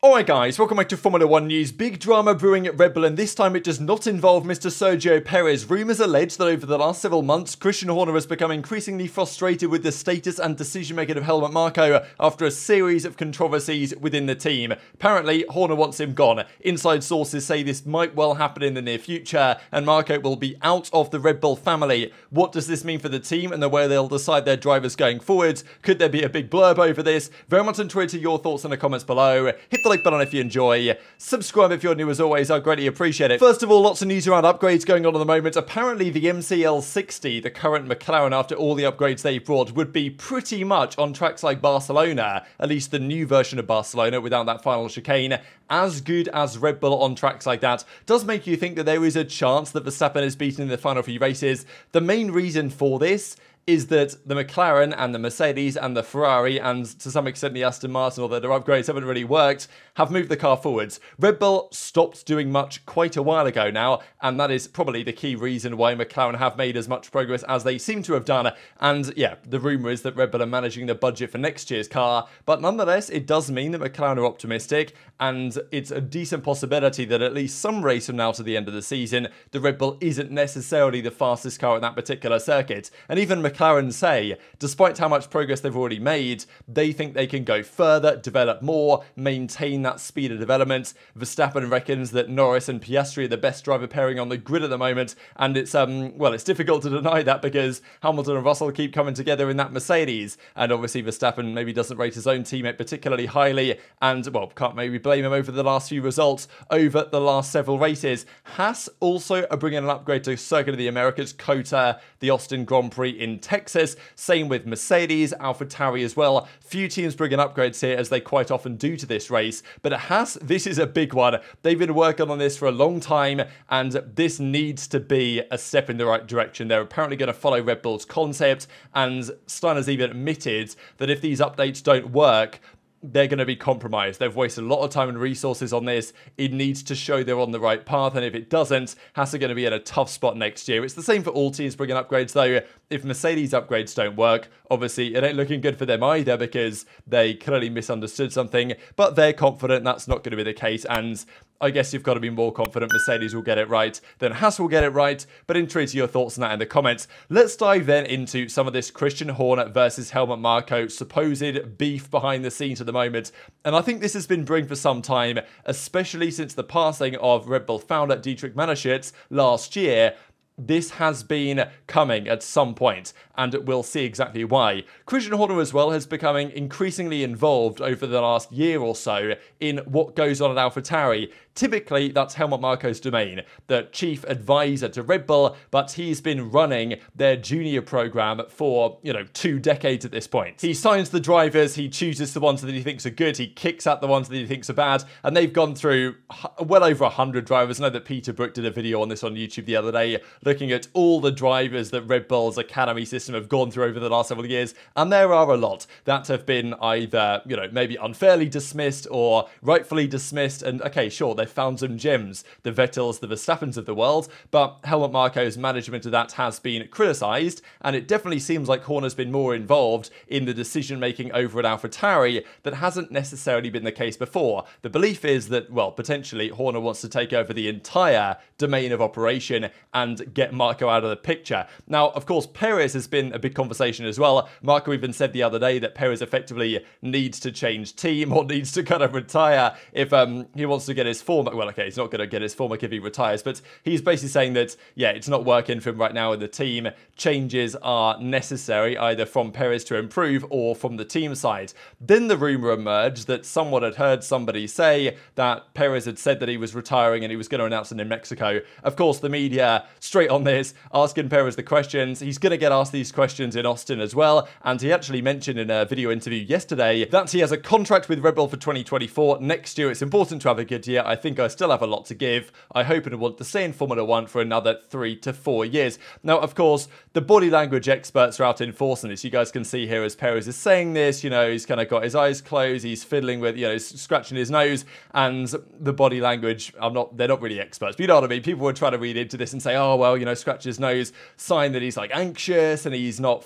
Alright guys, welcome back to Formula 1 news. Big drama brewing at Red Bull, and this time it does not involve Mr. Sergio Perez. Rumours allege that over the last several months, Christian Horner has become increasingly frustrated with the status and decision-making of Helmut Marko after a series of controversies within the team. Apparently, Horner wants him gone. Inside sources say this might well happen in the near future, and Marko will be out of the Red Bull family. What does this mean for the team and the way they'll decide their drivers going forward? Could there be a big blurb over this? Very much on Twitter, your thoughts in the comments below. Hit the like button if you enjoy. Subscribe if you're new as always, I'd greatly appreciate it. First of all, lots of news around upgrades going on at the moment. Apparently the MCL60, the current McLaren after all the upgrades they've brought, would be pretty much on tracks like Barcelona, at least the new version of Barcelona without that final chicane, as good as Red Bull on tracks like that. Does make you think that there is a chance that Verstappen is beaten in the final few races. The main reason for this is that the McLaren and the Mercedes and the Ferrari and to some extent the Aston Martin, although their upgrades haven't really worked, have moved the car forwards. Red Bull stopped doing much quite a while ago now, and that is probably the key reason why McLaren have made as much progress as they seem to have done. And yeah, the rumour is that Red Bull are managing the budget for next year's car, but nonetheless, it does mean that McLaren are optimistic, and it's a decent possibility that at least some race from now to the end of the season, the Red Bull isn't necessarily the fastest car at that particular circuit. And even McLaren say, despite how much progress they've already made, they think they can go further, develop more, maintain that speed of development. Verstappen reckons that Norris and Piastri are the best driver pairing on the grid at the moment, and it's well, it's difficult to deny that because Hamilton and Russell keep coming together in that Mercedes, and obviously Verstappen maybe doesn't rate his own teammate particularly highly, and well, can't maybe blame him over the last few results over the last several races. Haas also are bringing an upgrade to Circuit of the Americas, COTA, the Austin Grand Prix in Texas. Same with Mercedes, AlphaTauri as well. Few teams bringing upgrades here as they quite often do to this race. But at Haas, this is a big one. They've been working on this for a long time, and this needs to be a step in the right direction. They're apparently going to follow Red Bull's concept, and Steiner's even admitted that if these updates don't work, they're going to be compromised. They've wasted a lot of time and resources on this. It needs to show they're on the right path, and if it doesn't, Haas are going to be in a tough spot next year. It's the same for all teams bringing upgrades though. If Mercedes upgrades don't work, obviously it ain't looking good for them either because they clearly misunderstood something, but they're confident that's not going to be the case, and I guess you've got to be more confident Mercedes will get it right than Haas will get it right, but intrigued to your thoughts on that in the comments. Let's dive then into some of this Christian Horner versus Helmut Marko supposed beef behind the scenes at the moment. And I think this has been brewing for some time, especially since the passing of Red Bull founder Dietrich Mateschitz last year. This has been coming at some point, and we'll see exactly why. Christian Horner as well has becoming increasingly involved over the last year or so in what goes on at AlphaTauri. Typically, that's Helmut Marko's domain, the chief advisor to Red Bull, but he's been running their junior program for, 2 decades at this point. He signs the drivers, he chooses the ones that he thinks are good, he kicks out the ones that he thinks are bad, and they've gone through well over 100 drivers. I know that Peter Brook did a video on this on YouTube the other day, looking at all the drivers that Red Bull's academy system have gone through over the last several years, and there are a lot that have been either, maybe unfairly dismissed or rightfully dismissed, and okay, sure, they've found some gems, the Vettels, the Verstappens of the world, but Helmut Marko's management of that has been criticised, and it definitely seems like Horner's been more involved in the decision-making over at AlphaTauri that hasn't necessarily been the case before. The belief is that, well, potentially Horner wants to take over the entire domain of operation and get Marko out of the picture. Now, of course, Perez has been a big conversation as well. Marko even said the other day that Perez effectively needs to change team or needs to kind of retire if he wants to get his form. Well, okay, he's not going to get his form if he retires, but he's basically saying that, yeah, it's not working for him right now in the team. Changes are necessary either from Perez to improve or from the team side. Then the rumour emerged that someone had heard somebody say that Perez had said that he was retiring and he was going to announce it in Mexico. Of course, the media straight on this, asking Perez the questions. He's going to get asked these questions in Austin as well, and he actually mentioned in a video interview yesterday that he has a contract with Red Bull for 2024. Next year, it's important to have a good year. I think I still have a lot to give. I hope and want to stay in Formula 1 for another 3 to 4 years. Now, of course, the body language experts are out enforcing this. You guys can see here as Perez is saying this, he's kind of got his eyes closed, he's fiddling with, scratching his nose, and the body language, they're not really experts, but you know what I mean? People were trying to read into this and say, oh, well, scratch his nose, sign that he's like anxious and he's not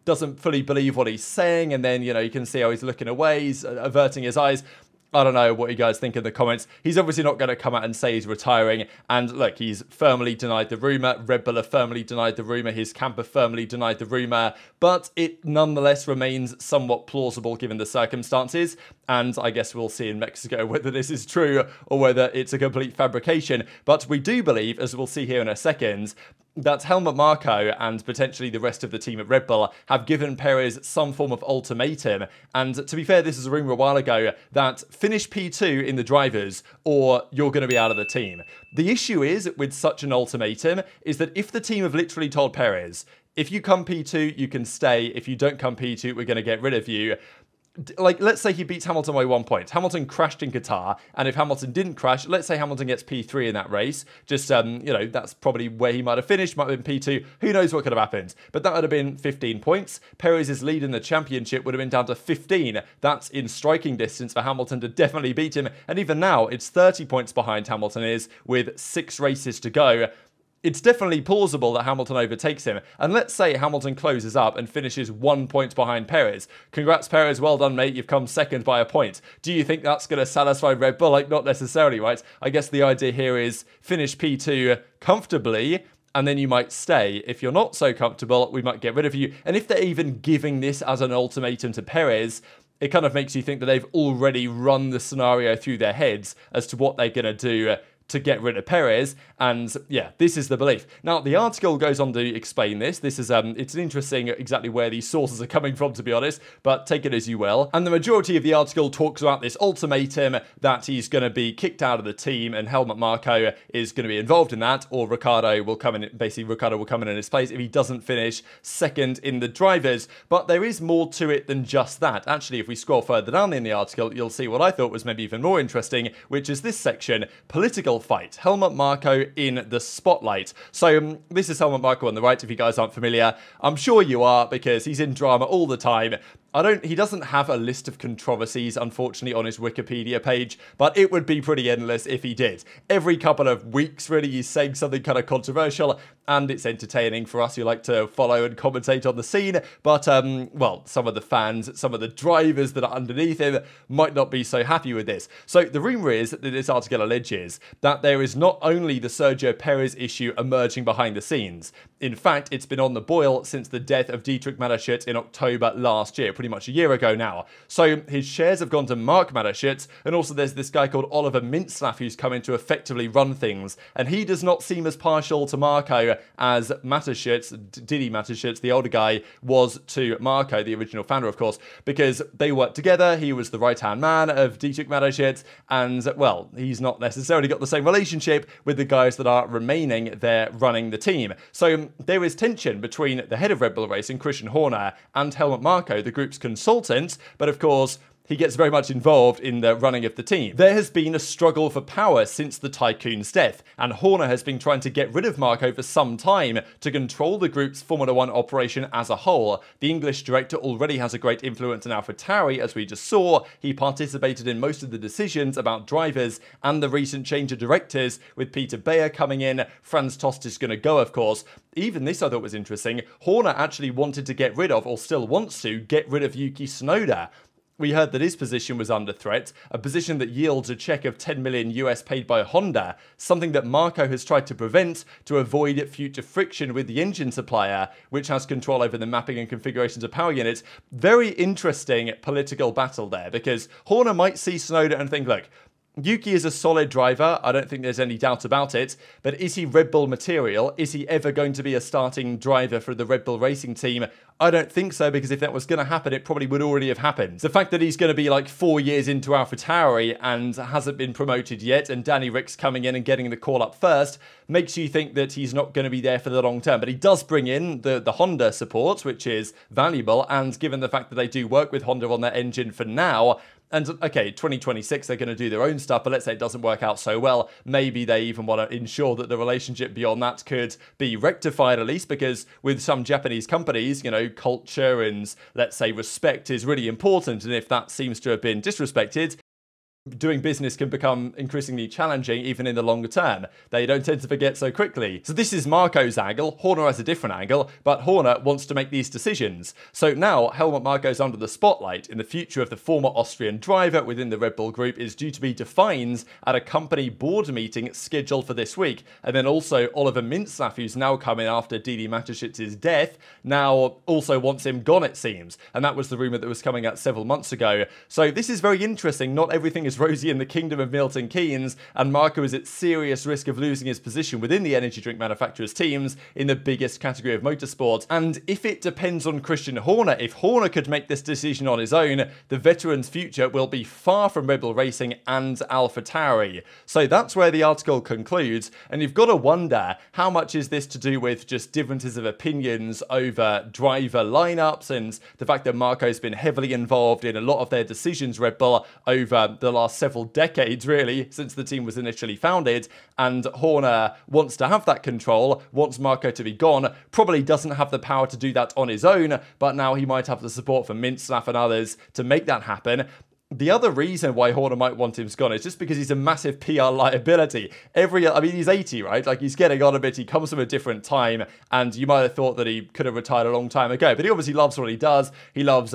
doesn't fully believe what he's saying, and then, you can see how he's looking away, he's averting his eyes. I don't know what you guys think in the comments. He's obviously not going to come out and say he's retiring. And look, he's firmly denied the rumour. Red Bull have firmly denied the rumour. His camp have firmly denied the rumour. But it nonetheless remains somewhat plausible given the circumstances. And I guess we'll see in Mexico whether this is true or whether it's a complete fabrication. But we do believe, as we'll see here in a second, that Helmut Marko and potentially the rest of the team at Red Bull have given Perez some form of ultimatum. And to be fair, this is a rumour a while ago that finish P2 in the drivers or you're going to be out of the team. The issue is with such an ultimatum is that if the team have literally told Perez, if you come P2, you can stay. If you don't come P2, we're going to get rid of you. Like, let's say he beats Hamilton by 1 point. Hamilton crashed in Qatar, and if Hamilton didn't crash, let's say Hamilton gets P3 in that race. Just, you know, that's probably where he might have finished, might have been P2. Who knows what could have happened? But that would have been 15 points. Perez's lead in the championship would have been down to 15. That's in striking distance for Hamilton to definitely beat him. And even now, it's 30 points behind Hamilton is with 6 races to go. It's definitely plausible that Hamilton overtakes him. And let's say Hamilton closes up and finishes 1 point behind Perez. Congrats, Perez. Well done, mate. You've come second by a point. Do you think that's going to satisfy Red Bull? Like, not necessarily, right? I guess the idea here is finish P2 comfortably, and then you might stay. If you're not so comfortable, we might get rid of you. And if they're even giving this as an ultimatum to Perez, it kind of makes you think that they've already run the scenario through their heads as to what they're going to do to get rid of Perez, and yeah, this is the belief. Now, the article goes on to explain this. This is, it's interesting exactly where these sources are coming from, to be honest, but take it as you will. And the majority of the article talks about this ultimatum that he's going to be kicked out of the team, and Helmut Marko is going to be involved in that, or Ricciardo will come in, basically Ricciardo will come in his place if he doesn't finish second in the drivers. But there is more to it than just that. Actually, if we scroll further down in the article, you'll see what I thought was maybe even more interesting, which is this section, political fight. Helmut Marko in the spotlight. So this is Helmut Marko on the right, if you guys aren't familiar. I'm sure you are, because he's in drama all the time. He doesn't have a list of controversies, unfortunately, on his Wikipedia page, but it would be pretty endless if he did. Every couple of weeks, really, he's saying something kind of controversial, and it's entertaining for us who like to follow and commentate on the scene, but, well, some of the fans, some of the drivers that are underneath him might not be so happy with this. So the rumour is that this article alleges that there is not only the Sergio Perez issue emerging behind the scenes. In fact, it's been on the boil since the death of Dietrich Mateschitz in October last year, pretty much a year ago now. So his shares have gone to Mark Mateschitz, and also there's this guy called Oliver Mintzlaff who's come in to effectively run things, and he does not seem as partial to Marko as Mateschitz, Didi Mateschitz, the older guy, was to Marko, the original founder, of course, because they worked together. He was the right-hand man of Dietrich Mateschitz, and, well, he's not necessarily got the same relationship with the guys that are remaining there running the team. So there is tension between the head of Red Bull Racing, Christian Horner, and Helmut Marko, the group's consultant, but of course, he gets very much involved in the running of the team. There has been a struggle for power since the Tycoon's death, and Horner has been trying to get rid of Marko for some time to control the group's Formula 1 operation as a whole. The English director already has a great influence in AlphaTauri, as we just saw. He participated in most of the decisions about drivers and the recent change of directors, with Peter Bayer coming in. Franz Tost is going to go, of course. Even this I thought was interesting. Horner actually wanted to get rid of, or still wants to, get rid of Yuki Tsunoda. We heard that his position was under threat, a position that yields a check of 10 million US paid by Honda, something that Marko has tried to prevent to avoid future friction with the engine supplier, which has control over the mapping and configurations of power units. Very interesting political battle there, because Horner might see Tsunoda and think, look, Yuki is a solid driver, I don't think there's any doubt about it, but is he Red Bull material? Is he ever going to be a starting driver for the Red Bull Racing team? I don't think so, because if that was going to happen, it probably would already have happened. The fact that he's going to be like 4 years into AlphaTauri and hasn't been promoted yet, and Danny Rick's coming in and getting the call up first, makes you think that he's not going to be there for the long term. But he does bring in the Honda support, which is valuable, and given the fact that they do work with Honda on their engine for now, and okay, 2026, they're going to do their own stuff, but let's say it doesn't work out so well. Maybe they even want to ensure that the relationship beyond that could be rectified, at least, because with some Japanese companies, you know, culture and, let's say, respect is really important. And if that seems to have been disrespected, doing business can become increasingly challenging even in the longer term. They don't tend to forget so quickly. So this is Marko's angle. Horner has a different angle, but Horner wants to make these decisions. So now Helmut Marko's under the spotlight, and the future of the former Austrian driver within the Red Bull Group is due to be defined at a company board meeting scheduled for this week. And then also Oliver Mintzlaff, who's now coming after Dietrich Mateschitz's death, now also wants him gone, it seems. And that was the rumour that was coming out several months ago. So this is very interesting. Not everything is rosy in the kingdom of Milton Keynes, and Marko is at serious risk of losing his position within the energy drink manufacturers' teams in the biggest category of motorsport. And if it depends on Christian Horner, if Horner could make this decision on his own, the veteran's future will be far from Red Bull Racing and AlphaTauri. So that's where the article concludes, and you've got to wonder, how much is this to do with just differences of opinions over driver lineups and the fact that Marko's been heavily involved in a lot of their decisions, Red Bull, over the last several decades, really, since the team was initially founded, and Horner wants to have that control, wants Marko to be gone, probably doesn't have the power to do that on his own, but now he might have the support from Mintzlaff and others to make that happen. The other reason why Horner might want him gone is just because he's a massive PR liability. I mean, he's 80, right? Like, he's getting on a bit. He comes from a different time, and you might have thought that he could have retired a long time ago. But he obviously loves what he does. He loves,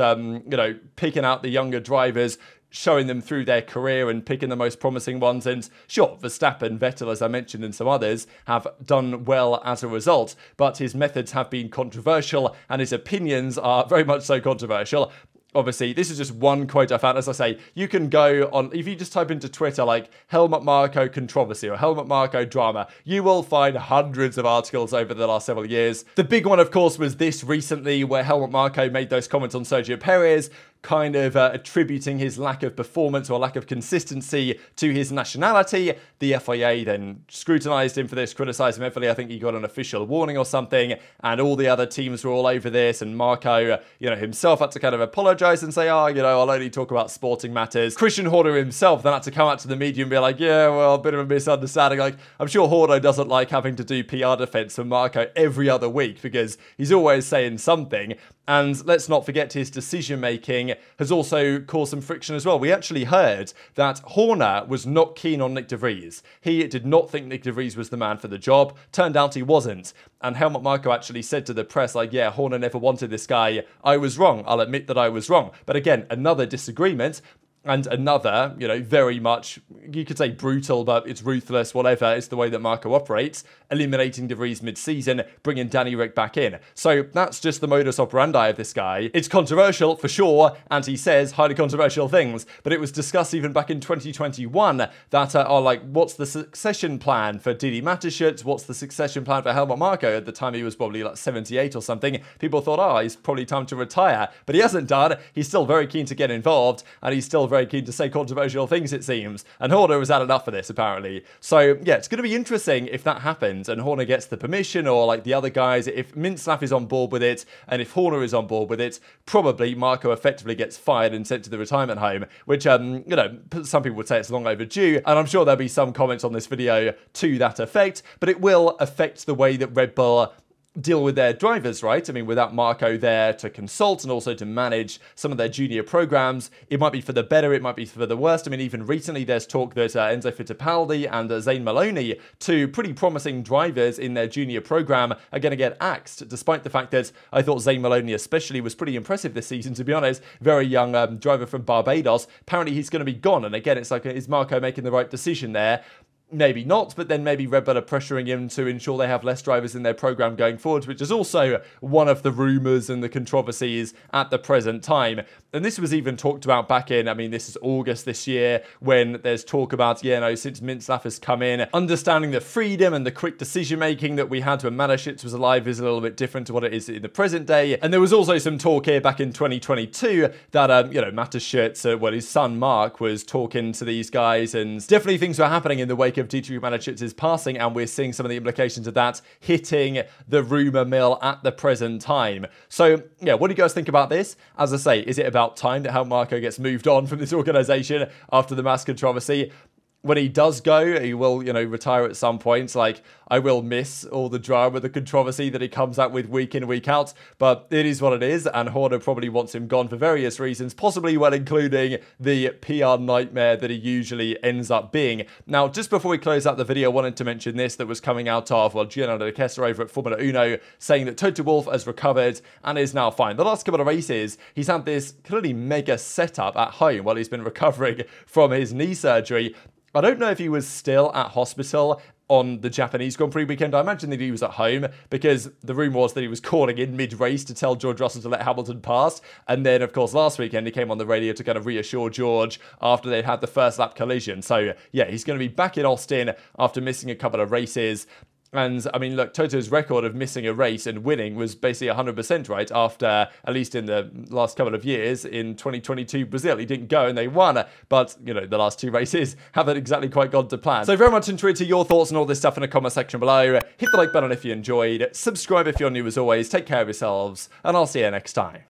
picking out the younger drivers, showing them through their career and picking the most promising ones. And sure, Verstappen, Vettel, as I mentioned, and some others have done well as a result. But his methods have been controversial, and his opinions are very much so controversial. Obviously, this is just one quote I found. As I say, you can go on, if you just type into Twitter like Helmut Marko controversy or Helmut Marko drama, you will find hundreds of articles over the last several years. The big one, of course, was this recently, where Helmut Marko made those comments on Sergio Perez, kind of attributing his lack of performance or lack of consistency to his nationality. The FIA then scrutinised him for this, criticised him heavily. I think he got an official warning or something, and all the other teams were all over this, and Marko, himself had to kind of apologise and say, I'll only talk about sporting matters. Christian Horner himself then had to come out to the media and be like, yeah, well, a bit of a misunderstanding. Like, I'm sure Horner doesn't like having to do PR defence for Marko every other week, because he's always saying something. And let's not forget, his decision-making has also caused some friction as well. We actually heard that Horner was not keen on Nick de Vries. He did not think Nick de Vries was the man for the job. Turned out he wasn't. And Helmut Marko actually said to the press, like, yeah, Horner never wanted this guy. I was wrong. I'll admit that I was wrong. But again, another disagreement. And another, very much, you could say brutal, but it's ruthless, whatever, it's the way that Marko operates, eliminating De Vries mid-season, bringing Danny Rick back in. So that's just the modus operandi of this guy. It's controversial, for sure, and he says highly controversial things, but it was discussed even back in 2021 that what's the succession plan for Dietrich Mateschitz? What's the succession plan for Helmut Marko? At the time, he was probably like 78 or something. People thought, he's probably time to retire, but he hasn't done. He's still very keen to get involved, and he's still very keen to say controversial things, it seems. And Horner has had enough of this, apparently. So, yeah, it's going to be interesting if that happens and Horner gets the permission, or like the other guys, if Mintzlaff is on board with it, and if Horner is on board with it, probably Marko effectively gets fired and sent to the retirement home, which, some people would say it's long overdue, and I'm sure there'll be some comments on this video to that effect, but it will affect the way that Red Bull deal with their drivers, right? I mean, without Marko there to consult and also to manage some of their junior programs, it might be for the better, it might be for the worst. I mean, even recently there's talk that Enzo Fittipaldi and Zane Maloney, two pretty promising drivers in their junior program, are going to get axed, despite the fact that I thought Zane Maloney especially was pretty impressive this season, to be honest. Very young driver from Barbados. Apparently he's going to be gone, and again, it's like, is Marko making the right decision there? Maybe not, but then maybe Red Bull are pressuring him to ensure they have less drivers in their program going forward, which is also one of the rumours and the controversies at the present time. And this was even talked about back in, this is August this year, when there's talk about, since Mintzlaff has come in, understanding the freedom and the quick decision-making that we had when Mateschitz was alive is a little bit different to what it is in the present day. And there was also some talk here back in 2022 that, Mateschitz, his son Mark was talking to these guys, and definitely things were happening in the wake of Dietrich Mateschitz's passing, and we're seeing some of the implications of that hitting the rumour mill at the present time. So, yeah, what do you guys think about this? As I say, is it about time that Helmut Marko gets moved on from this organisation after the mass controversy? when he does go, he will, retire at some point. Like, I will miss all the drama, the controversy that he comes out with week in, week out, but it is what it is, and Horner probably wants him gone for various reasons, possibly including the PR nightmare that he usually ends up being. Now, just before we close out the video, I wanted to mention this that was coming out of, Giancarlo Kessler over at Formula Uno, saying that Toto Wolff has recovered and is now fine. The last couple of races, he's had this clearly mega setup at home while he's been recovering from his knee surgery. I don't know if he was still at hospital on the Japanese Grand Prix weekend. I imagine that he was at home, because the rumour was that he was calling in mid-race to tell George Russell to let Hamilton pass. And then, of course, last weekend he came on the radio to kind of reassure George after they had the first lap collision. So, yeah, he's going to be back in Austin after missing a couple of races. And, I mean, look, Toto's record of missing a race and winning was basically 100%, right? After, at least in the last couple of years, in 2022 Brazil, he didn't go and they won. But, the last two races haven't exactly quite gone to plan. So very much intrigued to your thoughts on all this stuff in the comment section below. Hit the like button if you enjoyed. Subscribe if you're new as always. Take care of yourselves. And I'll see you next time.